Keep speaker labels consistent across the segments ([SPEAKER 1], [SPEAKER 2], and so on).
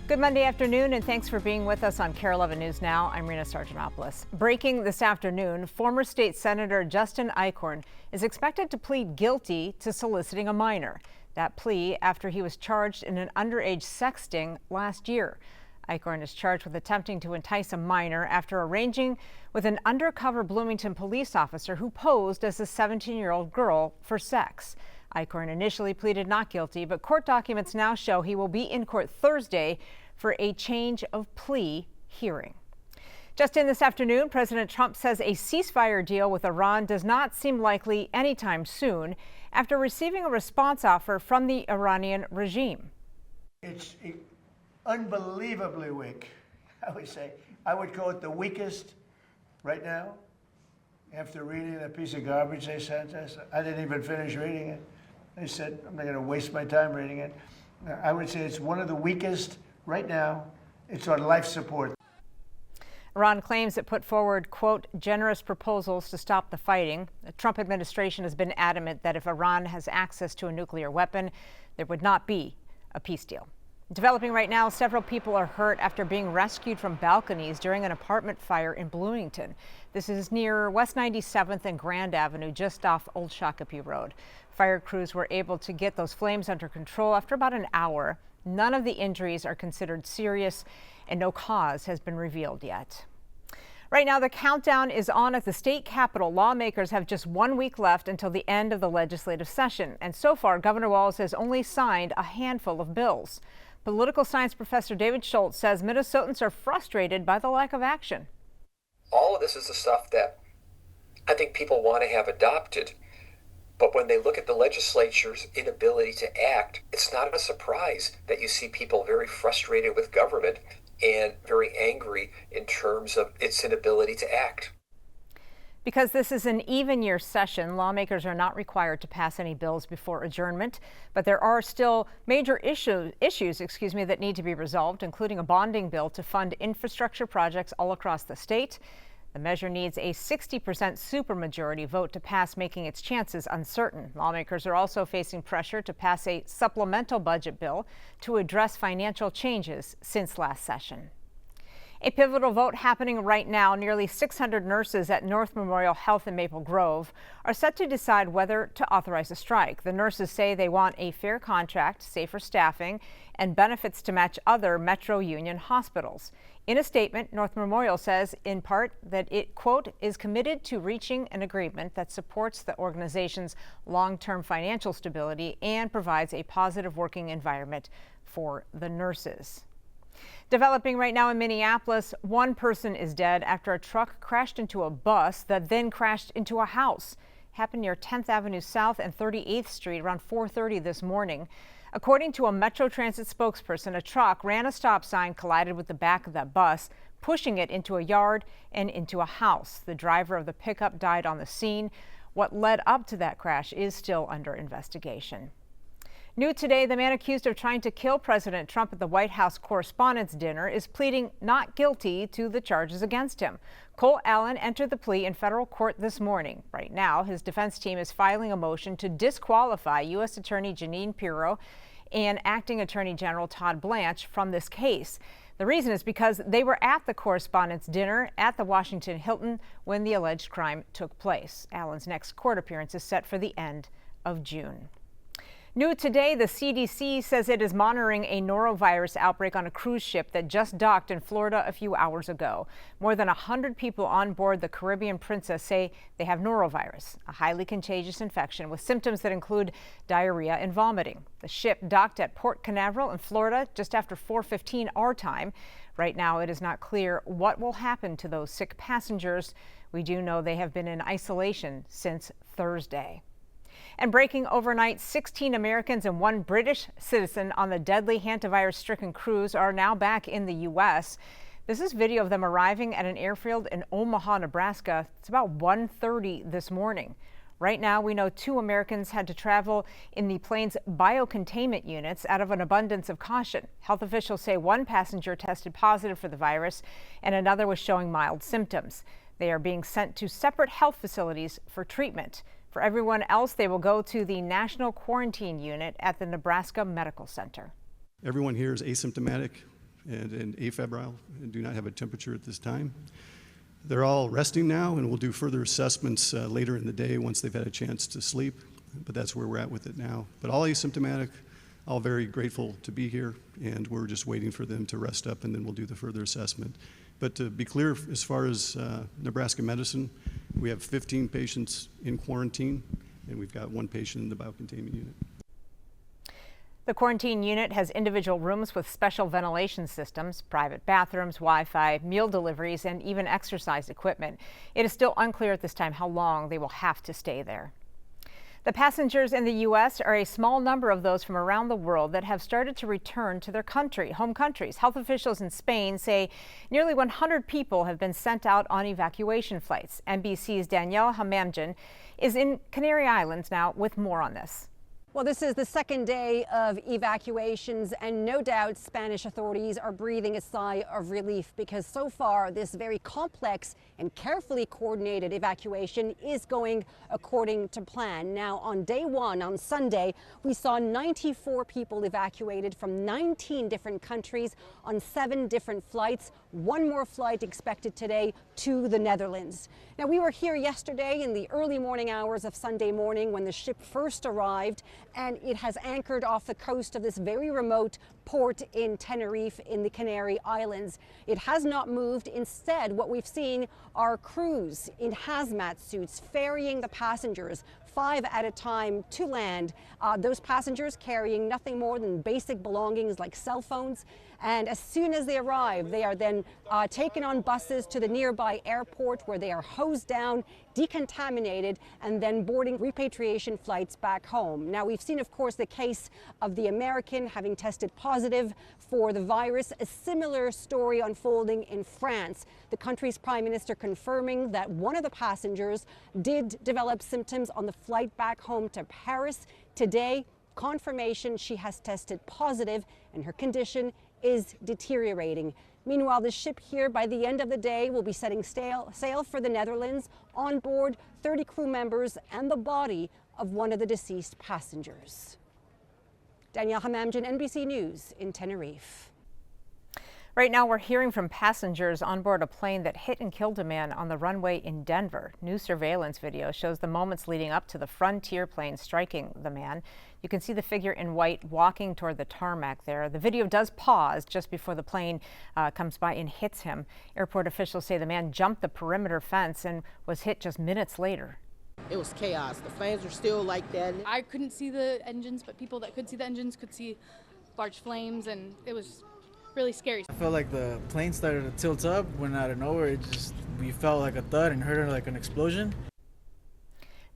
[SPEAKER 1] Good Monday afternoon, and thanks for being with us on Kare 11 News Now. I'm Rena Sargentopoulos. Breaking this afternoon, former state senator Justin Eichorn is expected to plead guilty to soliciting a minor. That plea after he was charged in an underage sexting last year. Eichorn is charged with attempting to entice a minor after arranging with an undercover Bloomington police officer who posed as a 17-year-old girl for sex. Eichorn initially pleaded not guilty, but court documents now show he will be in court Thursday for a change of plea hearing. Just in this afternoon, President Trump says a ceasefire deal with Iran does not seem likely anytime soon after receiving a response offer from the Iranian regime.
[SPEAKER 2] It's unbelievably weak, I would say. I would call it the weakest right now. After reading that piece of garbage they sent us, I didn't even finish reading it. They said, I'm not going to waste my time reading it. I would say it's one of the weakest right now. It's on life support.
[SPEAKER 1] Iran claims it put forward, quote, generous proposals to stop the fighting. The Trump administration has been adamant that if Iran has access to a nuclear weapon, there would not be a peace deal. Developing right now, several people are hurt after being rescued from balconies during an apartment fire in Bloomington. This is near West 97th and Grand Avenue, just off Old Shakopee Road. Fire crews were able to get those flames under control after about an hour. None of the injuries are considered serious, and no cause has been revealed yet. Right now, the countdown is on at the state capitol. Lawmakers have just 1 week left until the end of the legislative session. And so far, Governor Walz has only signed a handful of bills. Political science professor David Schultz says Minnesotans are frustrated by the lack of action.
[SPEAKER 3] All of this is the stuff that I think people want to have adopted. But when they look at the legislature's inability to act, it's not a surprise that you see people very frustrated with government and very angry in terms of its inability to act.
[SPEAKER 1] Because this is an even year session, lawmakers are not required to pass any bills before adjournment. But there are still major issues that need to be resolved, including a bonding bill to fund infrastructure projects all across the state. The measure needs a 60% supermajority vote to pass, making its chances uncertain. Lawmakers are also facing pressure to pass a supplemental budget bill to address financial changes since last session. A pivotal vote happening right now. Nearly 600 nurses at North Memorial Health in Maple Grove are set to decide whether to authorize a strike. The nurses say they want a fair contract, safer staffing, and benefits to match other Metro Union hospitals. In a statement, North Memorial says in part that it, quote, is committed to reaching an agreement that supports the organization's long-term financial stability and provides a positive working environment for the nurses. Developing right now in Minneapolis, one person is dead after a truck crashed into a bus that then crashed into a house. Happened near 10th Avenue South and 38th Street around 4:30 this morning. According to a Metro Transit spokesperson, a truck ran a stop sign, collided with the back of that bus, pushing it into a yard and into a house. The driver of the pickup died on the scene. What led up to that crash is still under investigation. New today, the man accused of trying to kill President Trump at the White House Correspondents' dinner is pleading not guilty to the charges against him. Cole Allen entered the plea in federal court this morning. Right now, his defense team is filing a motion to disqualify U.S. Attorney Jeanine Pirro and Acting Attorney General Todd Blanche from this case. The reason is because they were at the Correspondents' dinner at the Washington Hilton when the alleged crime took place. Allen's next court appearance is set for the end of June. New today, the CDC says it is monitoring a norovirus outbreak on a cruise ship that just docked in Florida a few hours ago. More than 100 people on board the Caribbean Princess say they have norovirus, a highly contagious infection with symptoms that include diarrhea and vomiting. The ship docked at Port Canaveral in Florida just after 4:15 our time. Right now, it is not clear what will happen to those sick passengers. We do know they have been in isolation since Thursday. And breaking overnight, 16 Americans and one British citizen on the deadly hantavirus-stricken cruise are now back in the U.S. This is video of them arriving at an airfield in Omaha, Nebraska. It's about 1:30 this morning. Right now, we know 2 Americans had to travel in the plane's biocontainment units out of an abundance of caution. Health officials say one passenger tested positive for the virus and another was showing mild symptoms. They are being sent to separate health facilities for treatment. For everyone else, they will go to the National Quarantine Unit at the Nebraska Medical Center.
[SPEAKER 4] Everyone here is asymptomatic, and afebrile and do not have a temperature at this time. They're all resting now, and we'll do further assessments later in the day once they've had a chance to sleep, but that's where we're at with it now. But all asymptomatic, all very grateful to be here, and we're just waiting for them to rest up, and then we'll do the further assessment. But to be clear, as far as Nebraska Medicine, we have 15 patients in quarantine, and we've got 1 patient in the biocontainment unit.
[SPEAKER 1] The quarantine unit has individual rooms with special ventilation systems, private bathrooms, Wi-Fi, meal deliveries, and even exercise equipment. It is still unclear at this time how long they will have to stay there. The passengers in the U.S. are a small number of those from around the world that have started to return to their home countries. Health officials in Spain say nearly 100 people have been sent out on evacuation flights. NBC's Danielle Hamamdjian is in Canary Islands now with more on this.
[SPEAKER 5] Well, this is the second day of evacuations, and no doubt Spanish authorities are breathing a sigh of relief because so far this very complex and carefully coordinated evacuation is going according to plan. Now, on day one, on Sunday, we saw 94 people evacuated from 19 different countries on 7 different flights. 1 more flight expected today to the Netherlands. Now, we were here yesterday in the early morning hours of Sunday morning when the ship first arrived, and it has anchored off the coast of this very remote port in Tenerife in the Canary Islands. It has not moved. Instead, what we've seen are crews in hazmat suits ferrying the passengers 5 at a time to land. Those passengers carrying nothing more than basic belongings like cell phones. And as soon as they arrive, they are then taken on buses to the nearby airport where they are hosed down, decontaminated, and then boarding repatriation flights back home. Now, we've seen, of course, the case of the American having tested positive for the virus. A similar story unfolding in France. The country's prime minister confirming that one of the passengers did develop symptoms on the flight back home to Paris. Today, confirmation she has tested positive and her condition is deteriorating. Meanwhile, the ship here by the end of the day will be setting sail for the Netherlands. On board, 30 crew members and the body of one of the deceased passengers. Danielle Hamamdjian, NBC News in Tenerife.
[SPEAKER 1] Right now, we're hearing from passengers on board a plane that hit and killed a man on the runway in Denver. New surveillance video shows the moments leading up to the Frontier plane striking the man. You can see the figure in white walking toward the tarmac there. The video does pause just before the plane comes by and hits him. Airport officials say the man jumped the perimeter fence and was hit just minutes later.
[SPEAKER 6] It was chaos. The flames were still like that.
[SPEAKER 7] I couldn't see the engines, but people that could see the engines could see large flames, and it was really scary.
[SPEAKER 8] I felt like the plane started to tilt up when out of nowhere we felt like a thud and heard like an explosion.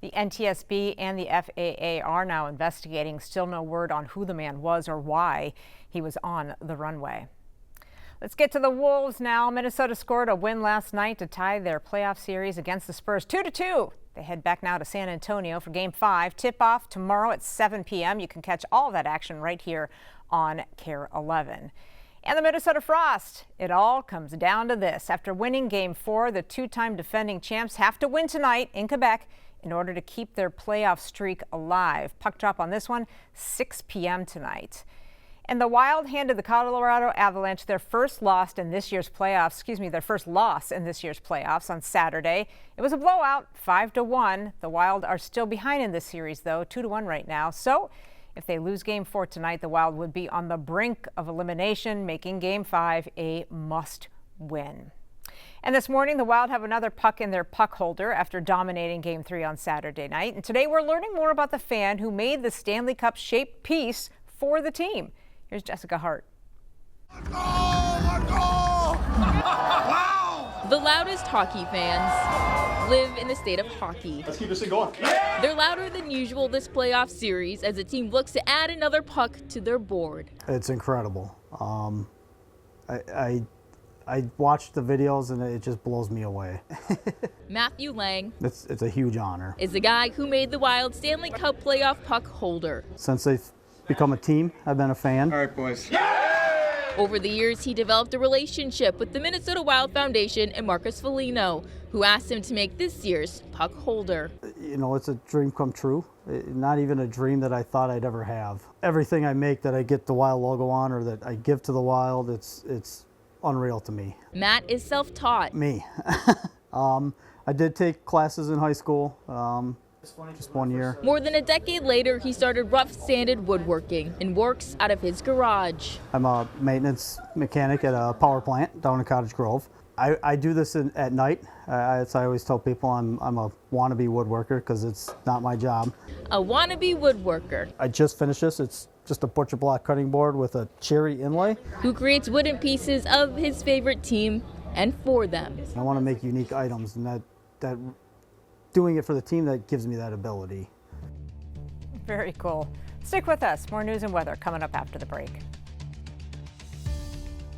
[SPEAKER 1] The NTSB and the FAA are now investigating. Still no word on who the man was or why he was on the runway. Let's get to the Wolves now. Minnesota scored a win last night to tie their playoff series against the Spurs 2-2. They head back now to San Antonio for Game 5. Tip-off tomorrow at 7 p.m. You can catch all that action right here on Kare 11. And the Minnesota Frost. It all comes down to this. After winning Game 4, the 2-time defending champs have to win tonight in Quebec in order to keep their playoff streak alive. Puck drop on this one, 6 p.m. tonight. And the Wild handed the Colorado Avalanche their first loss in this year's playoffs on Saturday. It was a blowout, 5-1. The Wild are still behind in this series, though, 2-1 right now. So if they lose Game 4 tonight, the Wild would be on the brink of elimination, making Game 5 a must-win. And this morning, the Wild have another puck in their puck holder after dominating Game 3 on Saturday night. And today, we're learning more about the fan who made the Stanley Cup-shaped piece for the team. Here's Jessica Hart.
[SPEAKER 9] The loudest hockey fans live in the state of hockey.
[SPEAKER 10] Let's keep this thing going.
[SPEAKER 9] They're louder than usual this playoff series as the team looks to add another puck to their board.
[SPEAKER 11] It's incredible. I watched the videos and it just blows me away.
[SPEAKER 9] Matthew Lang
[SPEAKER 11] It's a huge honor.
[SPEAKER 9] is the guy who made the Wild Stanley Cup playoff puck holder.
[SPEAKER 11] Since they've become a team, I've been a fan.
[SPEAKER 10] All right, boys.
[SPEAKER 9] Over the years, he developed a relationship with the Minnesota Wild Foundation and Marcus Foligno, who asked him to make this year's puck holder.
[SPEAKER 11] You know, it's a dream come true. Not even a dream that I thought I'd ever have. Everything I make that I get the Wild logo on or that I give to the Wild, it's unreal to me.
[SPEAKER 9] Matt is self-taught.
[SPEAKER 11] Me. I did take classes in high school, just 1 year.
[SPEAKER 9] More than a decade later, he started rough sanded woodworking and works out of his garage.
[SPEAKER 11] I'm a maintenance mechanic at a power plant down in Cottage Grove. I do this at night. I always tell people I'm a wannabe woodworker because it's not my job.
[SPEAKER 9] A wannabe woodworker.
[SPEAKER 11] I just finished this. It's just a butcher block cutting board with a cherry inlay.
[SPEAKER 9] Who creates wooden pieces of his favorite team and for them.
[SPEAKER 11] I want to make unique items, and that doing it for the team, that gives me that ability.
[SPEAKER 1] Very cool. Stick with us. More news and weather coming up after the break.